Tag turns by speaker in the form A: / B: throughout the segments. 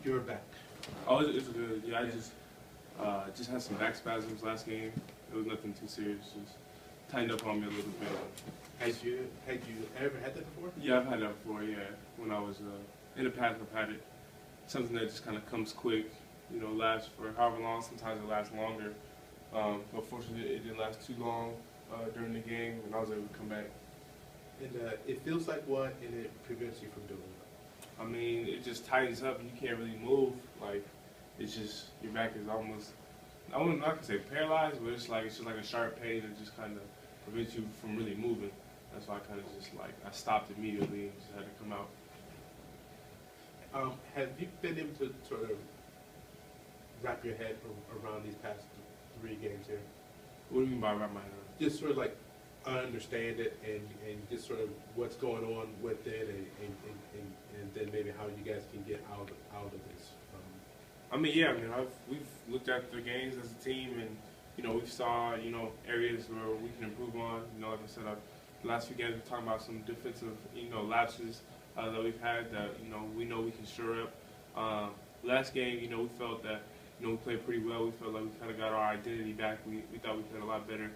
A: You're back.
B: Oh, it's good. Yeah, I just had some back spasms last game. It was nothing too serious. Just tightened up on me a little bit.
A: Had you ever had that before?
B: Yeah, I've had that before. Yeah, when I was in the past, I've had it. Something that just kind of comes quick. You know, lasts for however long. Sometimes it lasts longer. But fortunately, it didn't last too long during the game, and I was able to come back.
A: And it feels like what, and it prevents you from doing what?
B: I mean, it just tightens up, and you can't really move. Like, it's just your back is almost. I wouldn't not gonna say paralyzed, but it's just like a sharp pain that just kind of prevents you from really moving. That's why I kind of just like I stopped immediately and just had to come out.
A: Have you been able to sort of wrap your head around these past 3 games here?
B: What do you mean by wrap my head around?
A: Just sort of like understand it and just sort of what's going on with it and then maybe how you guys can get out of this.
B: I mean, yeah, we've looked at the games as a team, and we saw areas where we can improve on. Like I said, the last few games we're talking about some defensive lapses that we've had that we know we can shore up. Last game, we felt that we played pretty well. We felt like we kind of got our identity back. We thought we played a lot better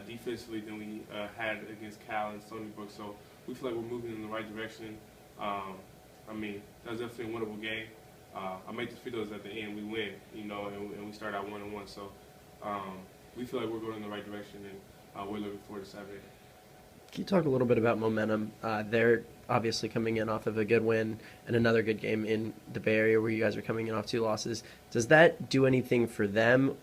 B: defensively than we had against Cal and Stony Brook. So we feel like we're moving in the right direction. I mean, that was definitely a winnable game. I make the free throws at the end, we win, and we start out 1-1. So we feel like we're going in the right direction, and we're looking forward to Saturday.
C: Can you talk a little bit about momentum? They're obviously coming in off of a good win and another good game in the Bay Area where you guys are coming in off 2 losses. Does that do anything for them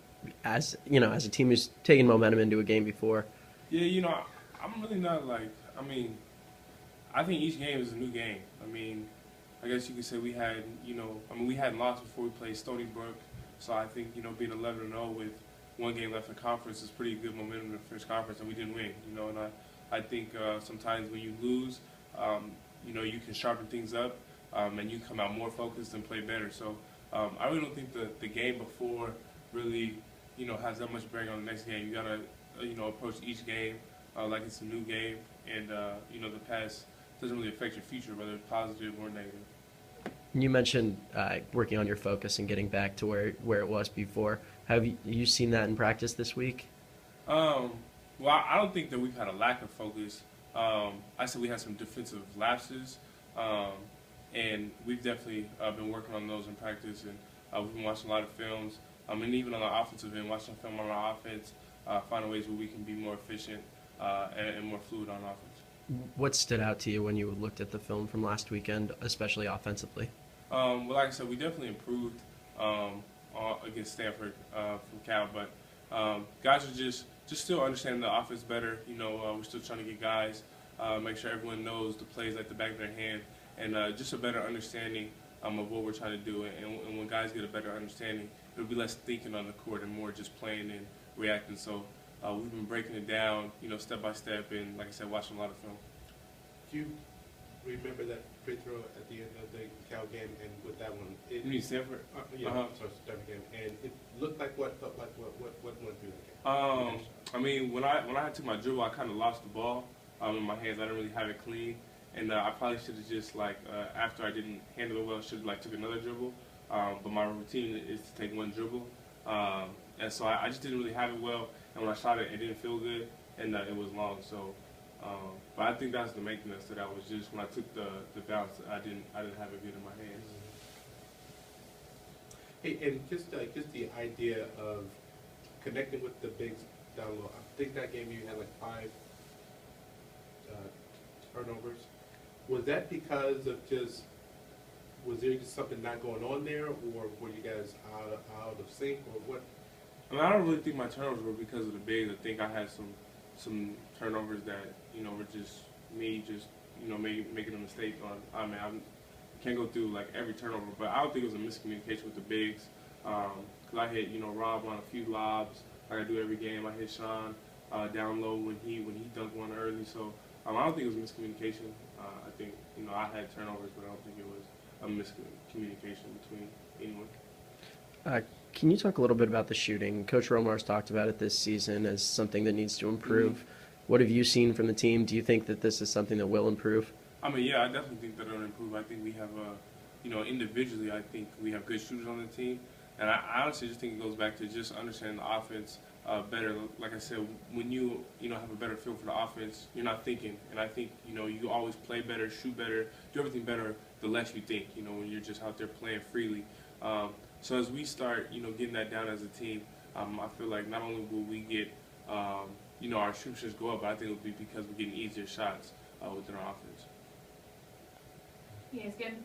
C: as a team who's taken momentum into a game before?
B: Yeah, I'm really not like, I think each game is a new game. I guess you could say we had, we hadn't lost before we played Stony Brook. So I think, being 11-0 with 1 game left in conference is pretty good momentum to finish conference, and we didn't win, and I think sometimes when you lose, you can sharpen things up, and you come out more focused and play better. So I really don't think the game before really, has that much bearing on the next game. You gotta, approach each game like it's a new game, and the past doesn't really affect your future, whether it's positive or negative.
C: You mentioned working on your focus and getting back to where it was before. Have you seen that in practice this week?
B: Well, I don't think that we've had a lack of focus. I said we had some defensive lapses, and we've definitely been working on those in practice, and we've been watching a lot of films, and even on the offensive end, watching film on our offense, finding ways where we can be more efficient and more fluid on offense.
C: What stood out to you when you looked at the film from last weekend, especially offensively?
B: Well, like I said, we definitely improved against Stanford from Cal, but guys are just still understanding the offense better. We're still trying to get guys, make sure everyone knows the plays like the back of their hand, and just a better understanding of what we're trying to do. And when guys get a better understanding, it'll be less thinking on the court and more just playing and reacting. So we've been breaking it down, step by step, and like I said, watching a lot of film.
A: Do you remember that free throw at the end of the Cal game, and with that one?
B: You mean Stanford?
A: Yeah, sorry, Stanford game, and it looked like what went through that game?
B: When I took my dribble, I kind of lost the ball in my hands. I didn't really have it clean, and I probably should have just after I didn't handle it well, should have took another dribble. But my routine is to take 1 dribble, and so I just didn't really have it well. And when I shot it, it didn't feel good, and it was long. So, but I think that's the main thing that stood out was just when I took the bounce, I didn't have it good in my hands.
A: Hey, and just the idea of connecting with the bigs down low. I think that game you had 5 turnovers. Was that because of was there just something not going on there, or were you guys out of sync, or what?
B: I don't really think my turnovers were because of the bigs. I think I had some turnovers that were just me making a mistake on. I can't go through every turnover, but I don't think it was a miscommunication with the bigs. Cause I hit Rob on a few lobs like I do every game. I hit Sean down low when he dunked one early. So I don't think it was miscommunication. I think I had turnovers, but I don't think it was a miscommunication between anyone.
C: Can you talk a little bit about the shooting? Coach Romar's talked about it this season as something that needs to improve. Mm-hmm. What have you seen from the team? Do you think that this is something that will improve?
B: Yeah, I definitely think that it'll improve. I think we have you know, individually, I think we have good shooters on the team. And I honestly just think it goes back to just understanding the offense better. Like I said, when you know, have a better feel for the offense, you're not thinking. And I think, you know, you always play better, shoot better, do everything better the less you think, you know, when you're just out there playing freely. So as we start, you know, getting that down as a team, I feel like not only will we get, you know, our shoot percentage go up, but I think it'll be because we're getting easier shots within our offense.
D: You guys good?